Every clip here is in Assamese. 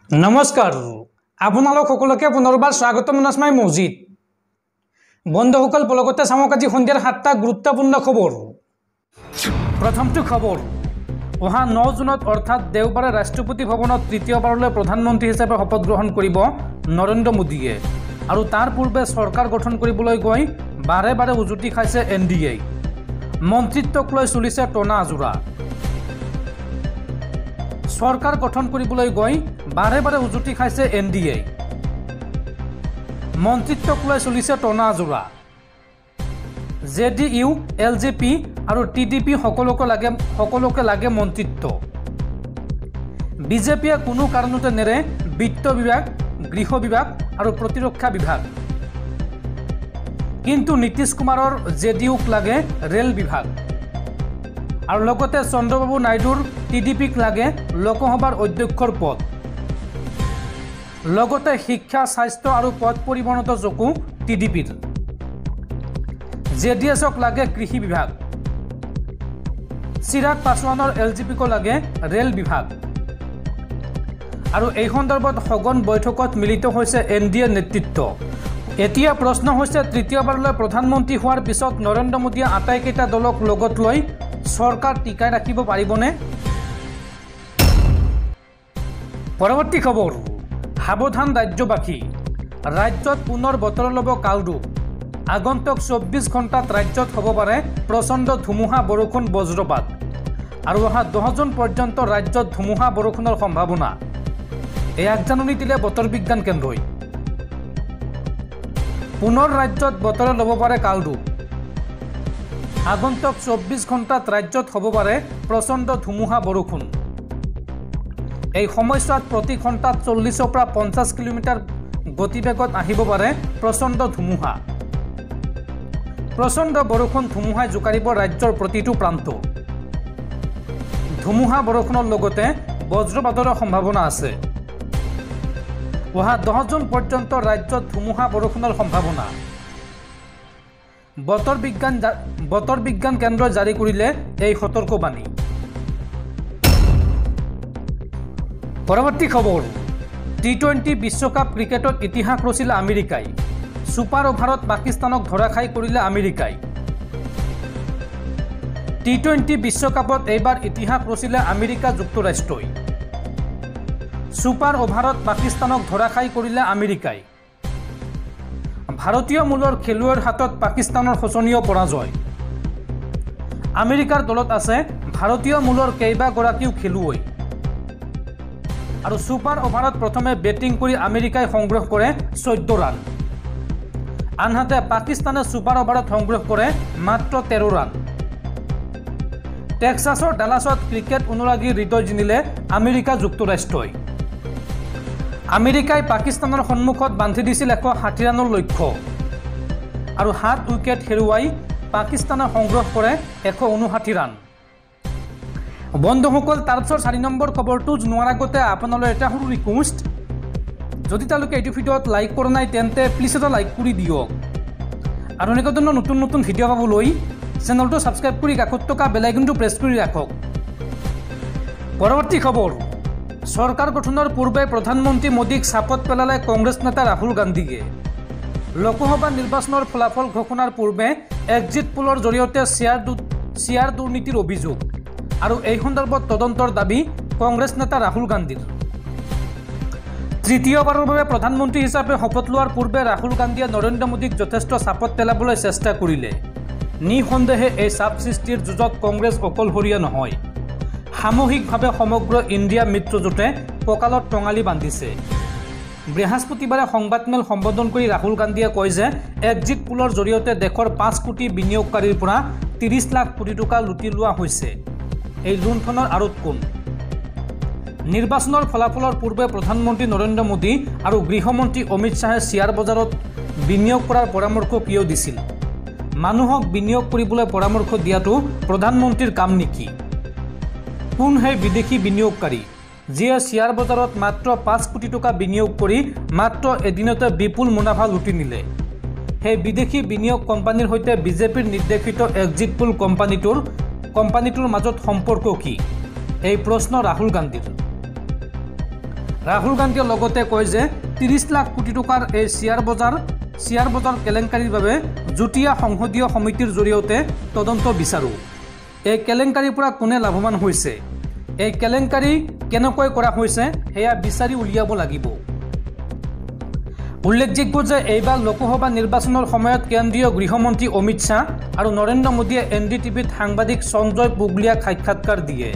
নমস্কাৰ আপোনালোক সকলোকে পুনৰবাৰ স্বাগতম জনাই মজিদ বন্ধুসকল পলকতে চামক আজি সন্ধিয়াৰ 7টা গুৰুত্বপূৰ্ণ খবৰ। প্ৰথমটো খবৰ, অহা 9 জুনত অৰ্থাৎ দেওবাৰে ৰাষ্ট্ৰপতি ভৱনত তৃতীয়বাৰলৈ প্ৰধানমন্ত্ৰী হিচাপে শপত গ্ৰহণ কৰিব নৰেন্দ্ৰ মোদীয়ে আৰু তাৰ পূৰ্বে চৰকাৰ গঠন কৰিবলৈ গৈ বাৰে বাৰে উজুতি খাইছে এনডিএ। মন্ত্ৰিত্বক লৈ চলিছে টনা আজোৰা। চৰকাৰ গঠন কৰিবলৈ গৈ বাৰে বাৰে উজুতি খাইছে এনডিএ। মন্ত্ৰিত্বক লৈ চলিছে টনা আজোৰা। জেডিইউ, এলজেপি আৰু টিডিপি সকলোকে লাগে মন্ত্ৰিত্ব। বিজেপিয়ে কোনো কাৰণতে নেৰে বিত্ত বিভাগ, গৃহ বিভাগ আৰু প্ৰতিৰক্ষা বিভাগ। কিন্তু নীতিশ কুমাৰৰ জেডিইউক লাগে ৰেল বিভাগ আৰু লগতে চন্দ্ৰবাবু নাইডুৰ টিডিপিক লাগে লোকসভাৰ অধ্যক্ষৰ পদ। লগতে শিক্ষা, স্বাস্থ্য আৰু পথ পৰিবহণত চকু টিডিপিৰ। জেডিএছক লাগে কৃষি বিভাগ। চিৰাগ পাছোৱানৰ এলজেপিক লাগে ৰেল বিভাগ। আৰু এই সন্দৰ্ভত সঘন বৈঠকত মিলিত হৈছে এনডিএ নেতৃত্ব। এতিয়া প্ৰশ্ন হৈছে, তৃতীয়বাৰলৈ প্ৰধানমন্ত্ৰী হোৱাৰ পিছত নৰেন্দ্ৰ মোদীয়ে আটাইকেইটা দলক লগত লৈ চৰকাৰ টিকাই ৰাখিব পাৰিবনে? পৰৱৰ্তী খবৰ, সাৱধান ৰাজ্যবাসী। ৰাজ্যত পুনৰ বতৰৰ ল'ব কালৰূপ। আগন্তুক 24 ঘণ্টাত ৰাজ্যত হ'ব পাৰে প্ৰচণ্ড ধুমুহা, বৰষুণ, বজ্ৰপাত আৰু অহা 10 জুন পৰ্যন্ত ৰাজ্যত ধুমুহা বৰষুণৰ সম্ভাৱনা। এই আগজাননী দিলে বতৰ বিজ্ঞান কেন্দ্ৰই। পুনৰ ৰাজ্যত বতৰে ল'ব পাৰে কালৰূপ। আগন্তুক 24 ঘণ্টাত ৰাজ্যত হ'ব পাৰে প্ৰচণ্ড ধুমুহা, বৰষুণ। এই সময়ছোৱাত প্ৰতি ঘণ্টাত 40 পৰা 50 কিলোমিটাৰ গতিবেগত আহিব পাৰে প্ৰচণ্ড ধুমুহা। প্ৰচণ্ড বৰষুণ, ধুমুহাই জোকাৰিব ৰাজ্যৰ প্ৰতিটো প্ৰান্ত। ধুমুহা বৰষুণৰ লগতে বজ্ৰপাতৰো সম্ভাৱনা আছে। অহা 10 জুন পৰ্যন্ত ৰাজ্যত ধুমুহা বৰষুণৰ সম্ভাৱনা। বতৰ বিজ্ঞান কেন্দ্ৰই জাৰি কৰিলে এই সতৰ্কবাণী। পৰৱৰ্তী খবৰ, টি-20 বিশ্বকাপ ক্ৰিকেটত ইতিহাস ৰচিলে আমেৰিকাই। ছুপাৰ অভাৰত পাকিস্তানক ধৰাশায়ী কৰিলে আমেৰিকাই। টি-20 বিশ্বকাপত এইবাৰ ইতিহাস ৰচিলে আমেৰিকা যুক্তৰাষ্ট্ৰই। ছুপাৰ অভাৰত পাকিস্তানক ধৰাশায়ী কৰিলে আমেৰিকাই। ভাৰতীয় মূলৰ খেলুৱৈৰ হাতত পাকিস্তানৰ শোচনীয় পৰাজয়। আমেৰিকাৰ দলত আছে ভাৰতীয় মূলৰ কেইবাগৰাকীও খেলুৱৈ। আৰু ছুপাৰ অভাৰত প্ৰথমে বেটিং কৰি আমেৰিকাই সংগ্ৰহ কৰে 14 ৰান। আনহাতে পাকিস্তানে ছুপাৰ অভাৰত সংগ্ৰহ কৰে মাত্ৰ 13 ৰান। টেক্সাছৰ ডালাছত ক্ৰিকেট অনুৰাগীৰ হৃদয় জিনিলে আমেৰিকা যুক্তৰাষ্ট্ৰই। আমেৰিকাই পাকিস্তানৰ সন্মুখত বান্ধি দিছিল 160 ৰানৰ লক্ষ্য আৰু 7 উইকেট হেৰুৱাই পাকিস্তানে সংগ্ৰহ কৰে 159 ৰান। বন্ধুসকল, তাৰপিছত 4 নম্বৰ খবৰটো জনোৱাৰ আগতে আপোনালৈ এটা সৰু ৰিকুৱেষ্ট, যদি তেওঁলোকে এইটো ভিডিঅ'ত লাইক কৰা নাই তেন্তে প্লিজ এটা লাইক কৰি দিয়ক আৰু এনেকুৱা ধৰণৰ নতুন নতুন ভিডিঅ' পাবলৈ চেনেলটো ছাবস্ক্ৰাইব কৰি কাষত থকা বেল আইকনটো প্ৰেছ কৰি ৰাখক। পৰৱৰ্তী খবৰ, চৰকাৰ গঠনৰ পূৰ্বে প্ৰধানমন্ত্ৰী মোদীক চাপত পেলালে কংগ্ৰেছ নেতা ৰাহুল গান্ধীয়ে। লোকসভা নিৰ্বাচনৰ ফলাফল ঘোষণাৰ পূৰ্বে এক্সিট পোলৰ জৰিয়তে শ্বেয়াৰ দুৰ্নীতিৰ অভিযোগ আৰু এই সন্দৰ্ভত তদন্তৰ দাবী কংগ্ৰেছ নেতা ৰাহুল গান্ধীৰ। তৃতীয়বাৰৰ বাবে প্ৰধানমন্ত্ৰী হিচাপে শপত লোৱাৰ পূৰ্বে ৰাহুল গান্ধীয়ে নৰেন্দ্ৰ মোদীক যথেষ্ট চাপত পেলাবলৈ চেষ্টা কৰিলে। নিঃসন্দেহে এই চাপ সৃষ্টিৰ যুঁজত কংগ্ৰেছ অকলশৰীয়া নহয়। সামূহিকভাৱে সমগ্ৰ ইণ্ডিয়া মিত্ৰজোঁটে কঁকালত টঙালি বান্ধিছে। বৃহস্পতিবাৰে সংবাদমেল সম্বোধন কৰি ৰাহুল গান্ধীয়ে কয় যে এক্সিট পোলৰ জৰিয়তে দেশৰ 5 কোটি বিনিয়োগকাৰীৰ পৰা 30 লাখ কোটি টকা লুটি লোৱা হৈছে। এই লুণ্ঠনৰ আঁৰত কোন? নিৰ্বাচনৰ ফলাফলৰ পূৰ্বে প্ৰধানমন্ত্ৰী নৰেন্দ্ৰ মোদী আৰু গৃহমন্ত্ৰী অমিত শ্বাহে শ্বেয়াৰ বজাৰত বিনিয়োগ কৰাৰ পৰামৰ্শ কিয় দিছিল? মানুহক বিনিয়োগ কৰিবলৈ পৰামৰ্শ দিয়াটো প্ৰধানমন্ত্ৰীৰ কাম নেকি? কোন সেই বিদেশী বিনিয়োগকাৰী যিয়ে শ্বেয়াৰ বজাৰত মাত্ৰ 5 কোটি টকা বিনিয়োগ কৰি মাত্ৰ এদিনতে বিপুল মুনাফা লুটি নিলে? সেই বিদেশী বিনিয়োগ কোম্পানীৰ সৈতে বিজেপিৰ নিৰ্দেশিত এক্সিট পোল কোম্পানীটোৰ মাজত সম্পৰ্ক কি? এই প্ৰশ্ন ৰাহুল গান্ধীৰ। ৰাহুল গান্ধীয়ে লগতে কয় যে 30 লাখ কোটি টকাৰ এই শ্বেয়াৰ বজাৰ কেলেংকাৰীৰ বাবে যুটীয়া সংসদীয় সমিতিৰ জৰিয়তে তদন্ত বিচাৰো। এই কেলেংকাৰীৰ পৰা কোনে লাভৱান হৈছে, এই কেলেংকাৰী কেনেকৈ কৰা হৈছে সেয়া বিচাৰি উলিয়াব লাগিব। উল্লেখযোগ্য যে এইবাৰ লোকসভা নিৰ্বাচনৰ সময়ত কেন্দ্ৰীয় গৃহমন্ত্ৰী অমিত শ্বাহ আৰু নৰেন্দ্ৰ মোদীয়ে NDTVত সাংবাদিক সঞ্জয় পুগলিয়াক সাক্ষাৎকাৰ দিয়ে।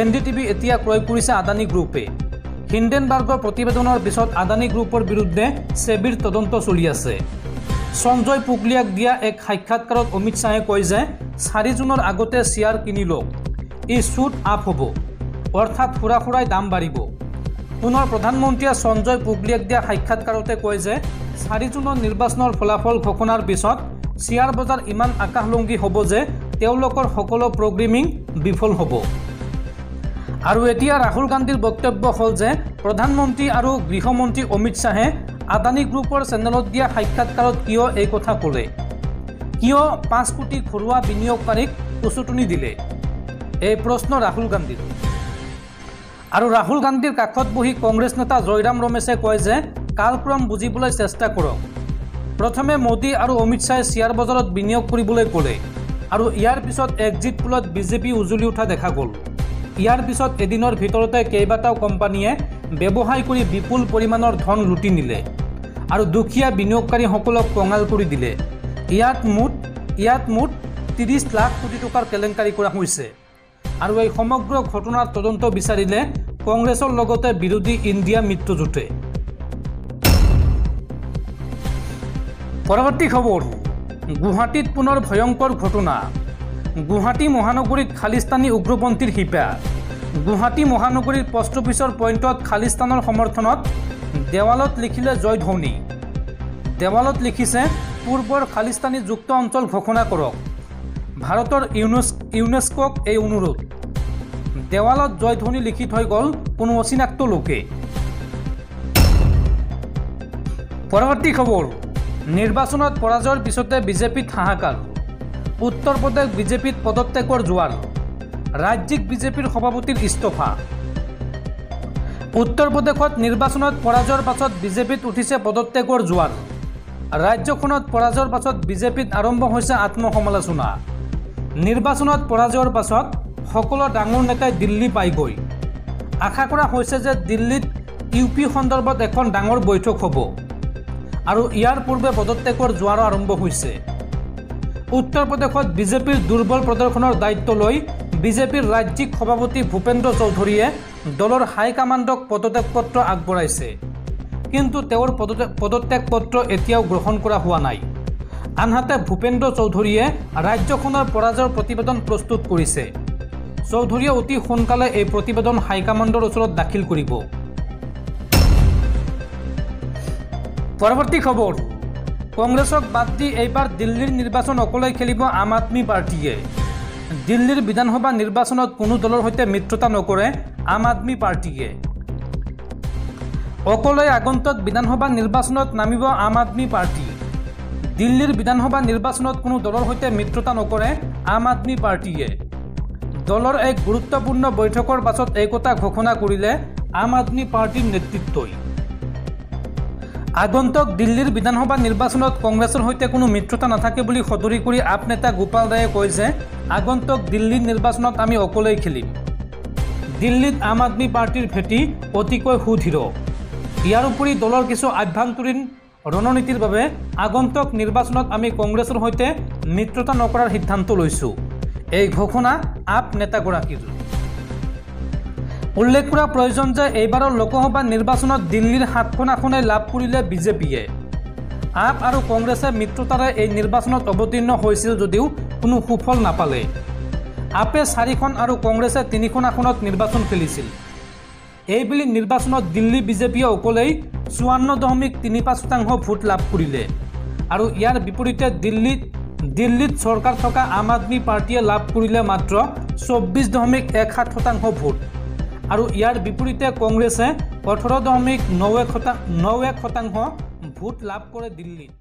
NDTV এতিয়া ক্ৰয় কৰিছে আদানী গ্ৰুপে। হিণ্ডেনবাৰ্গৰ প্ৰতিবেদনৰ পিছত আদানী গ্ৰুপৰ বিৰুদ্ধে সেবিৰ তদন্ত চলি আছে। সঞ্জয় পুগলিয়াক দিয়া এক সাক্ষাৎকাৰত অমিত শ্বাহে কয় যে 4 জুনৰ আগতে শ্বেয়াৰ কিনি লওক, ই সুদ আপ হ'ব, অৰ্থাৎ সুৰাই দাম বাঢ়িব। পুনৰ প্ৰধানমন্ত্ৰীয়ে সঞ্জয় পুগলিয়াক দিয়া সাক্ষাৎকাৰতে কয় যে 4 জুনৰ নিৰ্বাচনৰ ফলাফল ঘোষণাৰ পিছত শ্বেয়াৰ বজাৰ ইমান আকাশলংঘী হ'ব যে তেওঁলোকৰ সকলো প্ৰগ্ৰেমিং বিফল হ'ব। আৰু এতিয়া ৰাহুল গান্ধীৰ বক্তব্য হ'ল যে প্ৰধানমন্ত্ৰী আৰু গৃহমন্ত্ৰী অমিত শ্বাহে আদানী গ্ৰুপৰ চেনেলত দিয়া সাক্ষাৎকাৰত কিয় এই কথা ক'লে, কিয় 5 কোটি ঘৰুৱা বিনিয়োগকাৰীক উচটনি দিলে, এই প্ৰশ্ন ৰাহুল গান্ধীৰ। আৰু ৰাহুল গান্ধীৰ কাষত বহি কংগ্ৰেছ নেতা জয়ৰাম ৰমেশে কয় যে কালক্ৰম বুজিবলৈ চেষ্টা কৰক। প্ৰথমে মোদী আৰু অমিত শ্বাহে শ্বেয়াৰ বজাৰত বিনিয়োগ কৰিবলৈ ক'লে আৰু ইয়াৰ পিছত এক্সিট পোলত বিজেপি উজলি উঠা দেখা গ'ল। ইয়াৰ পিছত এদিনৰ ভিতৰতে কেইবাটাও কোম্পানীয়ে ব্যৱসায় কৰি বিপুল পৰিমাণৰ ধন লুটি নিলে আৰু দুখীয়া বিনিয়োগকাৰীসকলক কঙাল কৰি দিলে। ইয়াত মুঠ 30 লাখ কোটি টকাৰ কেলেংকাৰী কৰা হৈছে। আৰু এই সমগ্ৰ ঘটনাৰ তদন্ত বিচাৰিলে কংগ্ৰেছৰ লগতে বিৰোধী ইণ্ডিয়া মিত্ৰজোঁটে। পৰৱৰ্তী খবৰ, গুৱাহাটীত পুনৰ ভয়ংকৰ ঘটনা। গুৱাহাটী মহানগৰীত খালিস্তানী উগ্ৰপন্থীৰ শিপা। গুৱাহাটী মহানগৰীৰ পোষ্ট অফিচৰ পইণ্টত খালিস্তানৰ সমৰ্থনত দেৱালত লিখিলে জয় ধ্বনি। দেৱালত লিখিছে পূৰ্বৰ খালিস্তানী যুক্ত অঞ্চল ঘোষণা কৰক, ভাৰতৰ ইউনেস্কোক এই অনুৰোধ। দেৱালত জয় ধ্বনি লিখি থৈ গ'ল কোনো অচিনাক্ত লোকে। পৰৱৰ্তী খবৰ, নিৰ্বাচনত পৰাজয়ৰ পিছতে বিজেপিত হাহাকাৰ। উত্তৰ প্ৰদেশ বিজেপিত পদত্যাগৰ জোৱাৰ। ৰাজ্যিক বিজেপিৰ সভাপতিৰ ইস্তফা। উত্তৰ প্ৰদেশত নিৰ্বাচনত পৰাজয়ৰ পাছত বিজেপিত উঠিছে পদত্যাগৰ জোৱাৰ। ৰাজ্যখনত পৰাজয়ৰ পাছত বিজেপিত আৰম্ভ হৈছে আত্মসমালোচনা। নিৰ্বাচনত পৰাজয়ৰ পাছত সকলো ডাঙৰ নেতাই দিল্লী পাইগৈ। আশা কৰা হৈছে যে দিল্লীত ইউপি সন্দৰ্ভত এখন ডাঙৰ বৈঠক হ'ব আৰু ইয়াৰ পূৰ্বে পদত্যাগৰ জোৱাৰো আৰম্ভ হৈছে। উত্তৰ প্ৰদেশত বিজেপিৰ দুৰ্বল প্ৰদৰ্শনৰ দায়িত্ব লৈ বিজেপিৰ ৰাজ্যিক সভাপতি ভূপেন্দ্ৰ চৌধুৰীয়ে দলৰ হাইকমাণ্ডক পদত্যাগ পত্ৰ আগবঢ়াইছে, কিন্তু তেওঁৰ পদত্যাগ পত্ৰ এতিয়াও গ্ৰহণ কৰা হোৱা নাই। আনহাতে ভূপেন্দ্ৰ চৌধুৰীয়ে ৰাজ্যখনৰ পৰাজয়ৰ প্ৰতিবেদন প্ৰস্তুত কৰিছে। চৌধুৰীয়ে অতি সোনকালে এই প্ৰতিবেদন হাইকমাণ্ডৰ ওচৰত দাখিল কৰিব। পৰৱৰ্তী খবৰ, কংগ্ৰেছক বাদ দি এইবাৰ দিল্লীৰ নিৰ্বাচন অকলে খেলিব আম আদমি পাৰ্টীয়ে। দিল্লীৰ বিধানসভা নিৰ্বাচনত কোনো দলৰ সৈতে মিত্ৰতা নকৰে আম আদমি পাৰ্টীয়ে। অকলে আগন্তুক বিধানসভা নিৰ্বাচনত নামিব আম আদমি পাৰ্টী। দিল্লীৰ বিধানসভা নিৰ্বাচনত কোনো দলৰ সৈতে মিত্ৰতা নকৰে আম আদমি পাৰ্টীয়ে। দলৰ এক গুৰুত্বপূৰ্ণ বৈঠকৰ পাছত এই কথা ঘোষণা কৰিলে আম আদমি পাৰ্টীৰ নেতৃত্বই। আগন্তুক দিল্লীৰ বিধানসভা নিৰ্বাচনত কংগ্ৰেছৰ সৈতে কোনো মিত্ৰতা নাথাকে বুলি সদৰি কৰি আপ নেতা গোপাল ৰায়ে কয় যে আগন্তুক দিল্লীৰ নিৰ্বাচনত আমি অকলেই খেলিম। দিল্লীত আম আদমি পাৰ্টীৰ ভেটি অতিকৈ সুদৃঢ়। ইয়াৰ উপৰি দলৰ কিছু আভ্যন্তৰীণ ৰণনীতিৰ বাবে আগন্তুক নিৰ্বাচনত আমি কংগ্ৰেছৰ সৈতে মিত্ৰতা নকৰাৰ সিদ্ধান্ত লৈছোঁ, এই ঘোষণা আপ নেতাগৰাকীৰ। উল্লেখ কৰা প্ৰয়োজন যে এইবাৰৰ লোকসভা নিৰ্বাচনত দিল্লীৰ 7খন আসনেই লাভ কৰিলে বিজেপিয়ে। আপ আৰু কংগ্ৰেছে মিত্ৰতাৰে এই নিৰ্বাচনত অৱতীৰ্ণ হৈছিল যদিও কোনো সুফল নাপালে। আপে 4খন আৰু কংগ্ৰেছে 3খন আসনত নিৰ্বাচন খেলিছিল। এইবুলি নিৰ্বাচনত দিল্লী বিজেপিয়ে অকলেই 54.35% ভোট লাভ কৰিলে আৰু ইয়াৰ বিপৰীতে দিল্লীত চৰকাৰ থকা আম আদমি পাৰ্টীয়ে লাভ কৰিলে মাত্ৰ 24.17% ভোট আৰু ইয়াৰ বিপৰীতে কংগ্ৰেছে 18.91% ভোট লাভ কৰে দিল্লীত।